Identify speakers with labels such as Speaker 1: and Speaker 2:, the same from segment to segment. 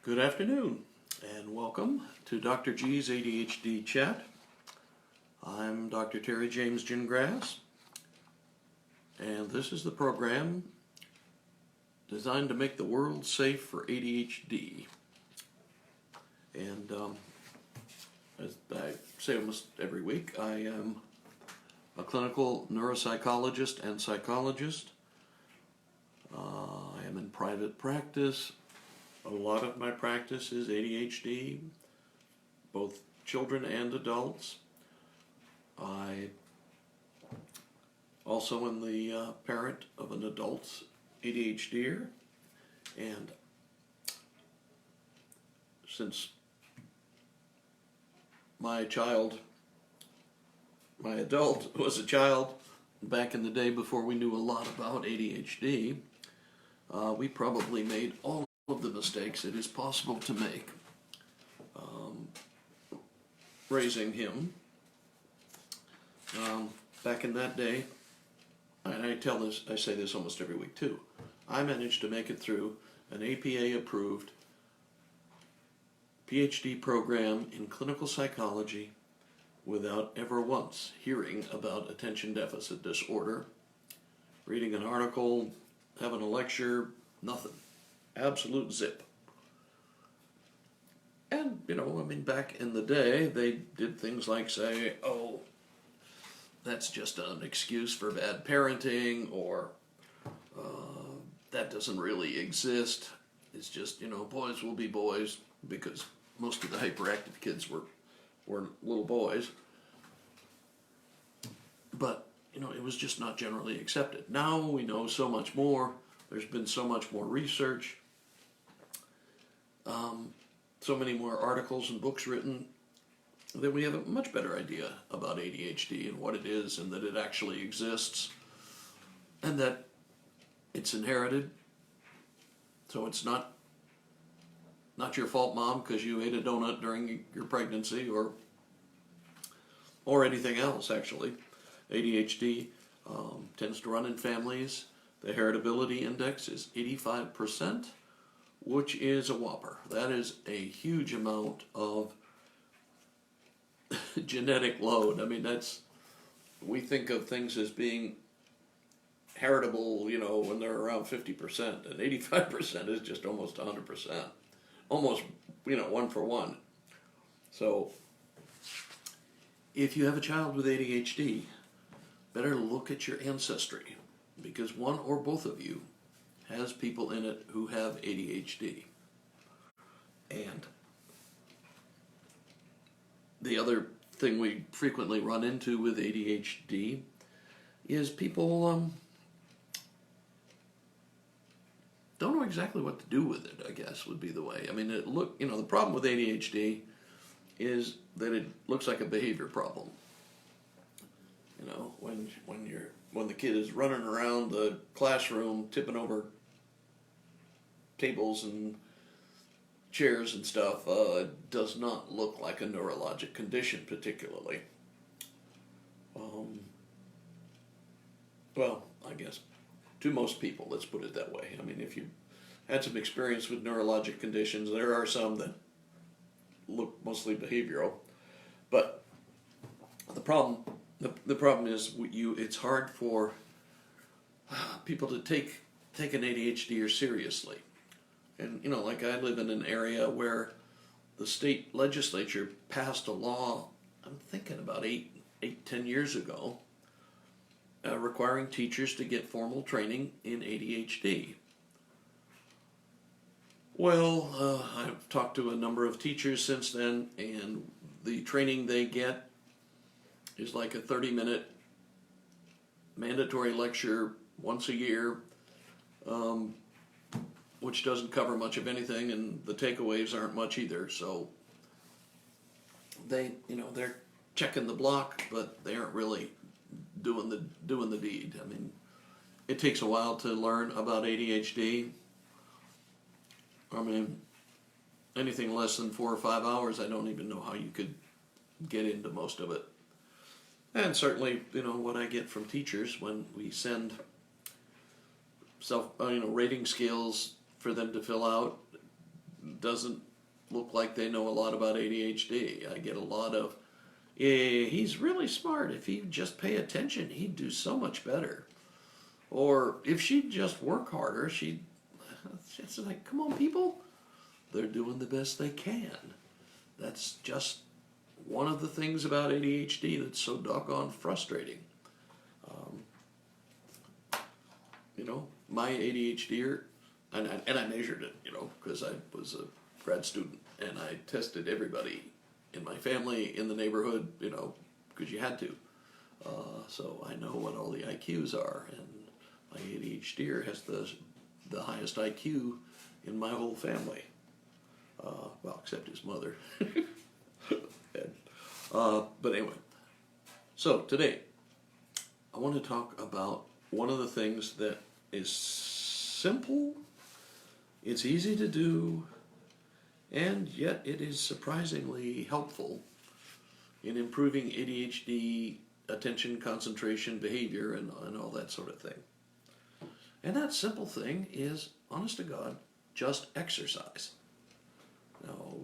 Speaker 1: Good afternoon, and welcome to Dr. G's ADHD Chat. I'm Dr. Terry James Gingrass, and this is the program designed to make the world safe for ADHD. And as I say almost every week, I am a clinical neuropsychologist and psychologist. I am in private practice. A lot of my practice is ADHD, both children and adults. I also am the parent of an adult ADHDer, and since my adult was a child back in the day before we knew a lot about ADHD, we probably made all of the mistakes it is possible to make raising him. Back in that day, and I say this almost every week too, I managed to make it through an APA-approved PhD program in clinical psychology without ever once hearing about attention deficit disorder, reading an article, having a lecture, nothing. Absolute zip. And, back in the day, they did things like say, oh, that's just an excuse for bad parenting, or that doesn't really exist. It's just, boys will be boys, because most of the hyperactive kids were little boys. But, it was just not generally accepted. Now we know so much more. There's been so much more research. So many more articles and books written that we have a much better idea about ADHD and what it is, and that it actually exists, and that it's inherited. So it's not your fault, Mom, because you ate a donut during your pregnancy or anything else, actually. ADHD tends to run in families. The heritability index is 85%, which is a whopper. That is a huge amount of genetic load. We think of things as being heritable, when they're around 50%, and 85% is just almost 100%. Almost, one for one. So, if you have a child with ADHD, better look at your ancestry, because one or both of you has people in it who have ADHD. And the other thing we frequently run into with ADHD is people don't know exactly what to do with it, I guess, would be the way. The problem with ADHD is that it looks like a behavior problem. When the kid is running around the classroom, tipping over tables and chairs and stuff, it does not look like a neurologic condition particularly. Well, I guess to most people, let's put it that way. If you had some experience with neurologic conditions, there are some that look mostly behavioral. But the problem is it's hard for people to take an ADHDer seriously. And, I live in an area where the state legislature passed a law, I'm thinking about 10 years ago, requiring teachers to get formal training in ADHD. Well, I've talked to a number of teachers since then, and the training they get is like a 30-minute mandatory lecture once a year, which doesn't cover much of anything, and the takeaways aren't much either. So they're checking the block, but they aren't really doing the deed. It takes a while to learn about ADHD. Anything less than 4 or 5 hours, I don't even know how you could get into most of it. And certainly, what I get from teachers when we send rating scales for them to fill out, doesn't look like they know a lot about ADHD. I get a lot of, he's really smart. If he'd just pay attention, he'd do so much better. Or if she'd just work harder, it's like, come on, people. They're doing the best they can. That's just one of the things about ADHD that's so doggone frustrating. My ADHD, and I measured it, because I was a grad student, and I tested everybody in my family, in the neighborhood, because you had to. So I know what all the IQs are, and my ADHD has the highest IQ in my whole family. Well, except his mother. But anyway, so today I want to talk about one of the things that is simple, it's easy to do, and yet it is surprisingly helpful in improving ADHD attention, concentration, behavior, and all that sort of thing. And that simple thing is, honest to God, just exercise. Now,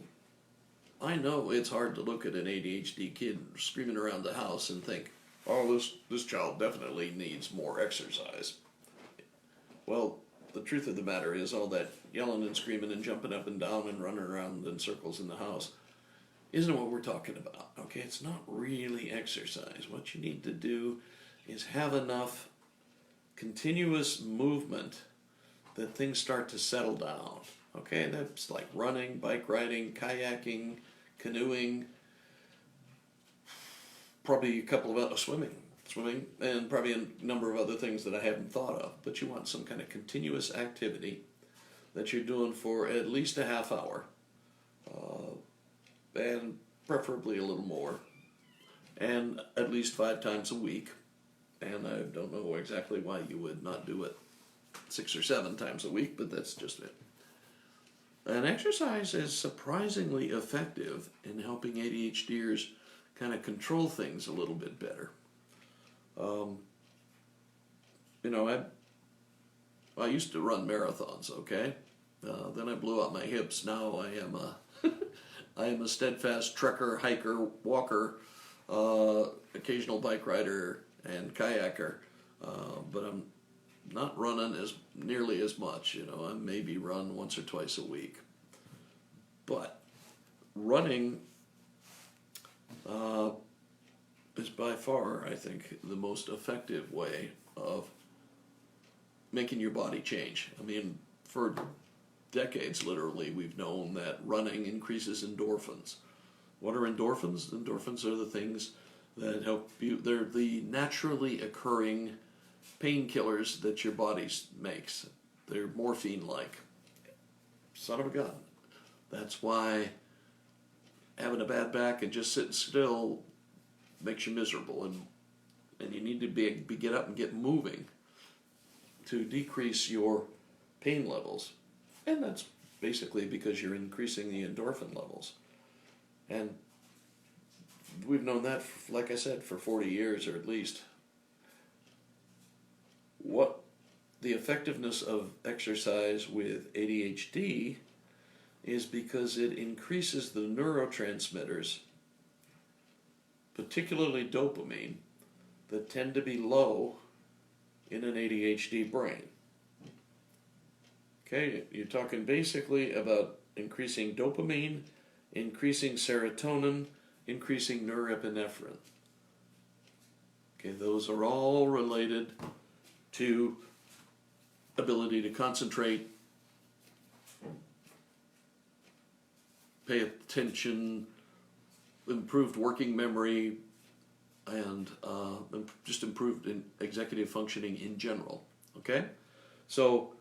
Speaker 1: I know it's hard to look at an ADHD kid screaming around the house and think, oh, this child definitely needs more exercise. Well, the truth of the matter is all that yelling and screaming and jumping up and down and running around in circles in the house isn't what we're talking about, okay? It's not really exercise. What you need to do is have enough continuous movement that things start to settle down, okay? That's like running, bike riding, kayaking, canoeing, probably a couple of other swimming, and probably a number of other things that I haven't thought of. But you want some kind of continuous activity that you're doing for at least a half hour, and preferably a little more, and at least 5 times a week. And I don't know exactly why you would not do it 6 or 7 times a week, but that's just it. And exercise is surprisingly effective in helping ADHDers kind of control things a little bit better. I used to run marathons, okay? Then I blew out my hips. Now I am a steadfast trekker, hiker, walker, occasional bike rider, and kayaker. But I'm not running nearly as much. I maybe run once or twice a week. But running is by far, I think, the most effective way of making your body change. I mean, for decades, literally, we've known that running increases endorphins. What are endorphins? Endorphins are the things that help you. They're the naturally occurring painkillers that your body makes. They're morphine-like. Son of a gun. That's why having a bad back and just sitting still makes you miserable, and you need to get up and get moving to decrease your pain levels. And that's basically because you're increasing the endorphin levels. And we've known that, like I said, for 40 years or at least. What the effectiveness of exercise with ADHD is because it increases the neurotransmitters, particularly dopamine, that tend to be low in an ADHD brain. Okay, you're talking basically about increasing dopamine, increasing serotonin, increasing norepinephrine. Okay, those are all related to ability to concentrate, pay attention, improved working memory, and just improved in executive functioning in general. Okay? So,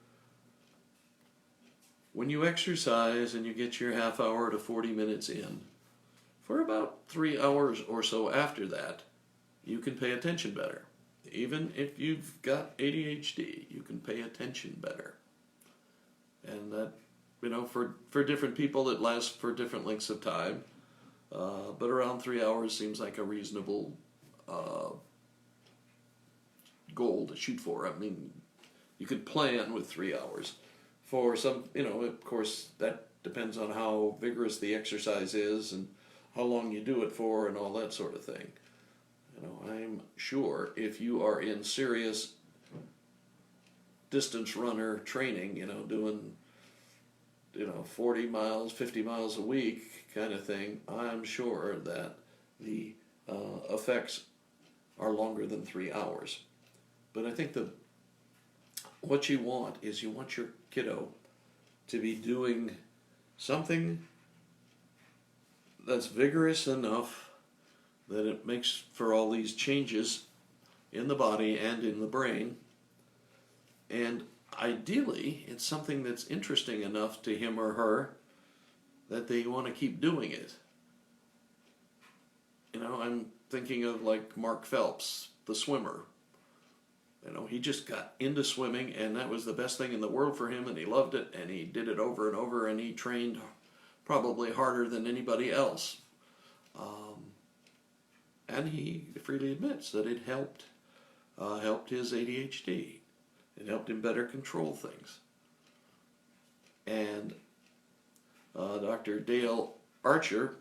Speaker 1: when you exercise and you get your half hour to 40 minutes in, for about 3 hours or so after that, you can pay attention better. Even if you've got ADHD, you can pay attention better. And that, for different people, it lasts for different lengths of time. But around 3 hours seems like a reasonable goal to shoot for. I mean, you could plan with 3 hours. for some, of course, that depends on how vigorous the exercise is and how long you do it for and all that sort of thing. I'm sure if you are in serious distance runner training, doing 40 miles, 50 miles a week kind of thing, I'm sure that the effects are longer than 3 hours. But I think what you want is you want your kiddo to be doing something that's vigorous enough that it makes for all these changes in the body and in the brain. And ideally, it's something that's interesting enough to him or her that they want to keep doing it. I'm thinking of like Mark Phelps, the swimmer. He just got into swimming, and that was the best thing in the world for him, and he loved it, and he did it over and over, and he trained probably harder than anybody else. And he freely admits that it helped his ADHD. It helped him better control things. And Dr. Dale Archer,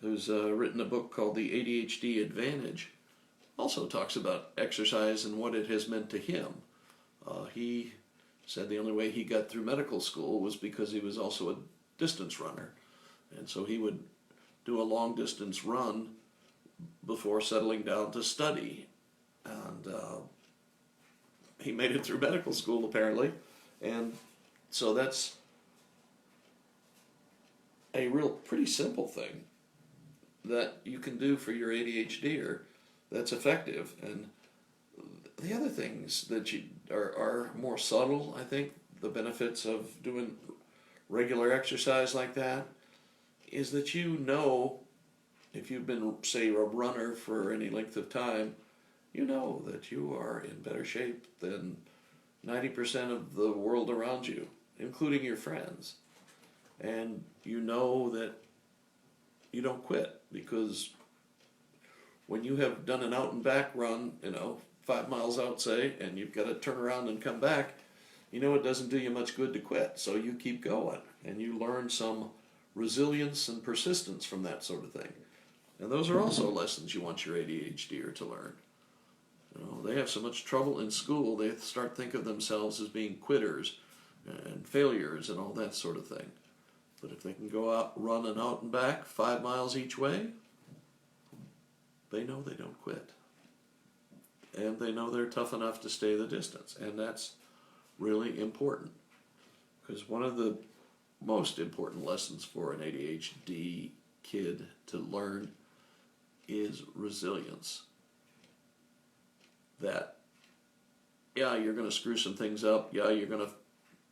Speaker 1: who's written a book called The ADHD Advantage, also talks about exercise and what it has meant to him. He said the only way he got through medical school was because he was also a distance runner. And so he would do a long distance run before settling down to study. And he made it through medical school, apparently. And so that's a real pretty simple thing that you can do for your ADHD that's effective. And the other things that are more subtle, I think, the benefits of doing regular exercise like that, is that if you've been, say, a runner for any length of time, you know that you are in better shape than 90% of the world around you, including your friends. And you know that you don't quit, because when you have done an out and back run, 5 miles out, say, and you've got to turn around and come back, it doesn't do you much good to quit. So you keep going, and you learn some resilience and persistence from that sort of thing. And those are also lessons you want your ADHDer to learn. They have so much trouble in school, they start think of themselves as being quitters and failures and all that sort of thing. But if they can go out, run an out and back 5 miles each way, they know they don't quit. And they know they're tough enough to stay the distance. And that's really important. Because one of the most important lessons for an ADHD kid to learn is resilience. That, yeah, you're going to screw some things up. Yeah, you're going to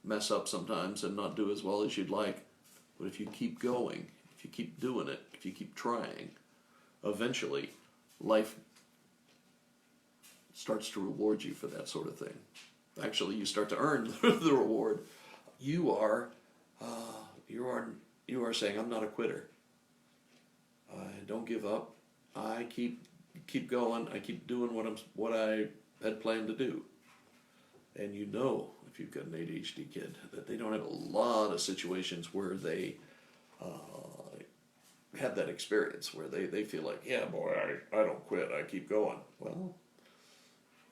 Speaker 1: mess up sometimes and not do as well as you'd like. But if you keep going, if you keep doing it, if you keep trying, eventually life starts to reward you for that sort of thing. Actually, you start to earn the reward. You are saying, I'm not a quitter. I don't give up. I keep going. I keep doing what I had planned to do. And if you've got an ADHD kid, that they don't have a lot of situations where they have that experience where they feel like, yeah, boy, I don't quit. I keep going. Well,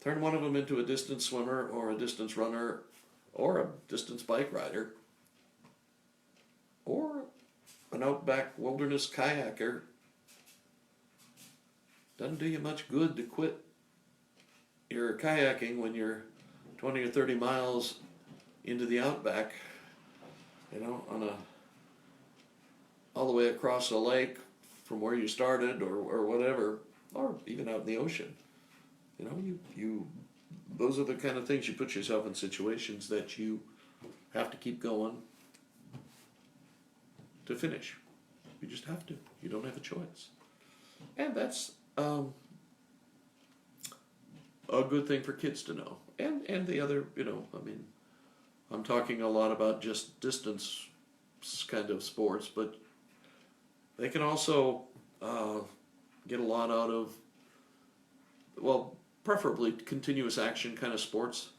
Speaker 1: turn one of them into a distance swimmer or a distance runner or a distance bike rider or an outback wilderness kayaker. Doesn't do you much good to quit your kayaking when you're 20 or 30 miles into the outback, all the way across a lake from where you started or whatever, or even out in the ocean. Those are the kind of things you put yourself in situations that you have to keep going to finish. You just have to. You don't have a choice. And that's a good thing for kids to know. And the other, I'm talking a lot about just distance kind of sports, but they can also get a lot out of, preferably continuous action kind of sports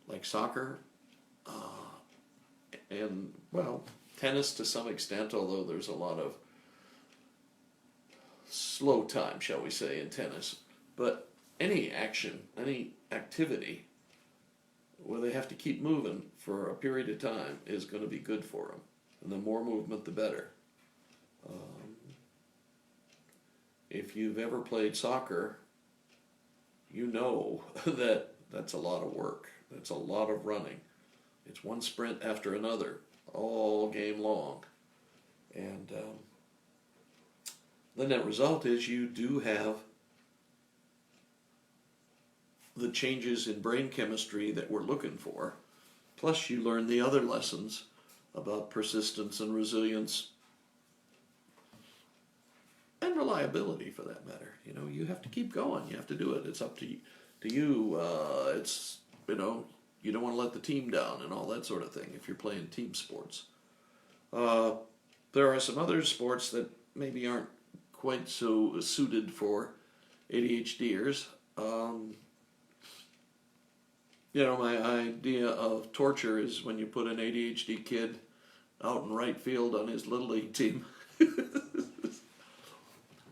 Speaker 1: like soccer, and, well, tennis to some extent, although there's a lot of slow time, shall we say, in tennis. But any action, any activity where they have to keep moving for a period of time is going to be good for them. And the more movement, the better. If you've ever played soccer, you know that that's a lot of work. That's a lot of running. It's one sprint after another, all game long. And the net result is you do have the changes in brain chemistry that we're looking for. Plus you learn the other lessons about persistence and resilience and reliability, for that matter. You know, you have to keep going. You have to do it. It's up to you. It's, you know, you don't want to let the team down and all that sort of thing if you're playing team sports. There are some other sports that maybe aren't quite so suited for ADHDers. You know, my idea of torture is when you put an ADHD kid out in right field on his Little League team.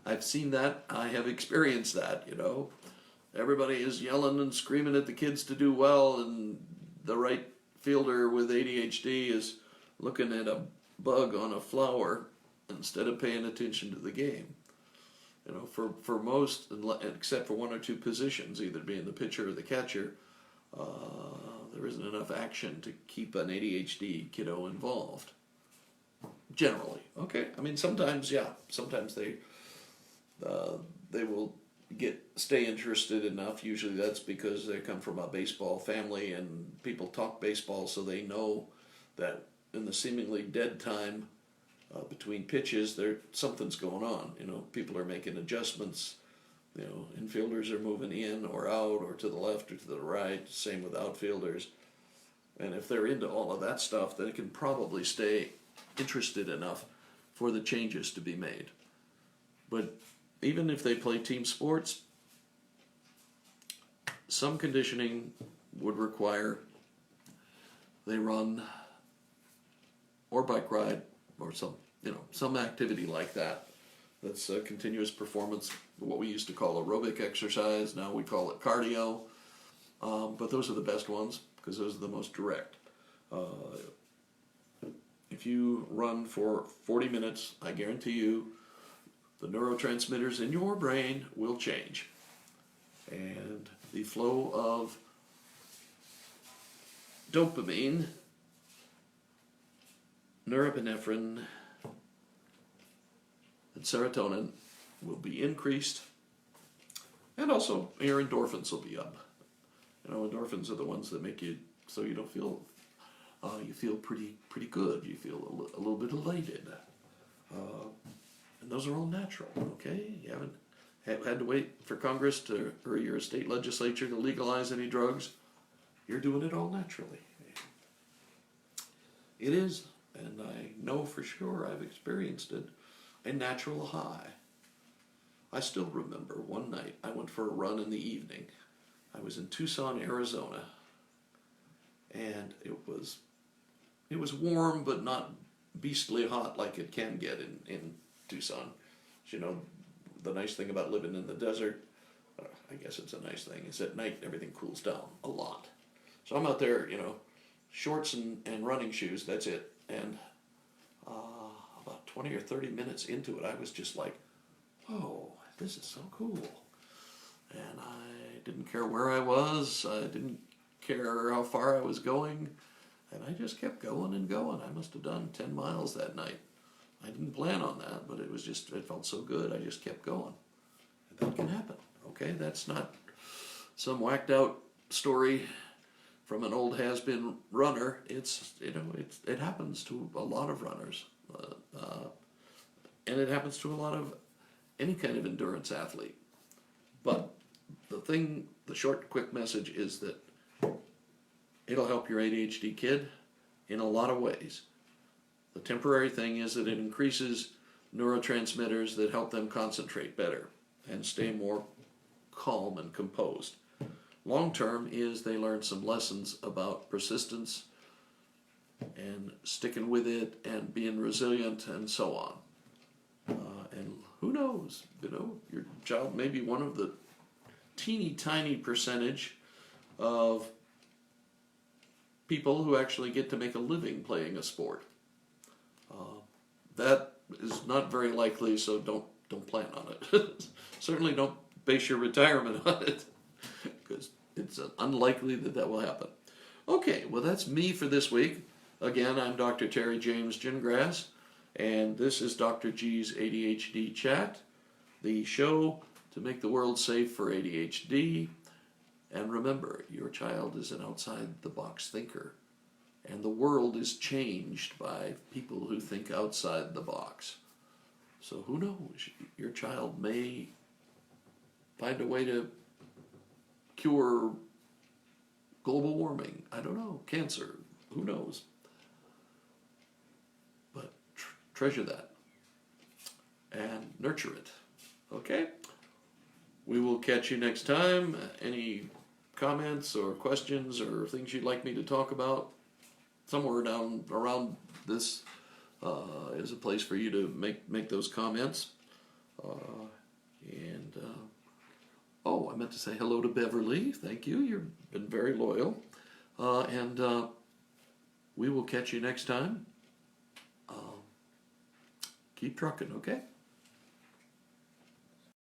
Speaker 1: I've seen that. I have experienced that, you know. Everybody is yelling and screaming at the kids to do well, and the right fielder with ADHD is looking at a bug on a flower instead of paying attention to the game. You know, for most, except for one or two positions, either being the pitcher or the catcher, there isn't enough action to keep an ADHD kiddo involved. Generally, okay. I mean, sometimes they will stay interested enough. Usually, that's because they come from a baseball family and people talk baseball, so they know that in the seemingly dead time between pitches, something's going on. You know, people are making adjustments. You know, infielders are moving in or out or to the left or to the right. Same with outfielders. And if they're into all of that stuff, they can probably stay interested enough for the changes to be made. But even if they play team sports, some conditioning would require they run or bike ride or some activity like that. That's a continuous performance, what we used to call aerobic exercise. Now we call it cardio. But those are the best ones because those are the most direct. If you run for 40 minutes, I guarantee you the neurotransmitters in your brain will change. And the flow of dopamine, norepinephrine, and serotonin will be increased. And also your endorphins will be up. You know, endorphins are the ones that make you so you don't feel, you feel pretty good. You feel a little bit elated. And those are all natural, okay? You haven't had to wait for Congress or your state legislature to legalize any drugs. You're doing it all naturally. It is, and I know for sure I've experienced it, a natural high. I still remember one night I went for a run in the evening. I was in Tucson, Arizona, and it was warm but not beastly hot like it can get in Tucson. You know, the nice thing about living in the desert, I guess it's a nice thing, is at night everything cools down a lot. So I'm out there, you know, shorts and running shoes, that's it. And about 20 or 30 minutes into it, I was just like, whoa, this is so cool. And I didn't care where I was. I didn't care how far I was going. And I just kept going and going. I must have done 10 miles that night. I didn't plan on that, but it felt so good. I just kept going. And that can happen, okay? That's not some whacked out story from an old has-been runner. It happens to a lot of runners. And it happens to a lot of any kind of endurance athlete. But the short, quick message is that it'll help your ADHD kid in a lot of ways. The temporary thing is that it increases neurotransmitters that help them concentrate better and stay more calm and composed. Long term is they learn some lessons about persistence and sticking with it and being resilient and so on. And who knows, your child may be one of the teeny tiny percentage of people who actually get to make a living playing a sport. That is not very likely, so don't plan on it. Certainly don't base your retirement on it, because it's unlikely that will happen. Okay, well that's me for this week. Again, I'm Dr. Terry James Gingras, and this is Dr. G's ADHD Chat, the show to make the world safe for ADHD. And remember, your child is an outside-the-box thinker, and the world is changed by people who think outside the box. So who knows? Your child may find a way to cure global warming. I don't know. Cancer. Who knows? But treasure that and nurture it. Okay? We will catch you next time. Any comments or questions or things you'd like me to talk about? Somewhere down around this is a place for you to make those comments. Oh, I meant to say hello to Beverly. Thank you. You've been very loyal. And we will catch you next time. Keep trucking, okay?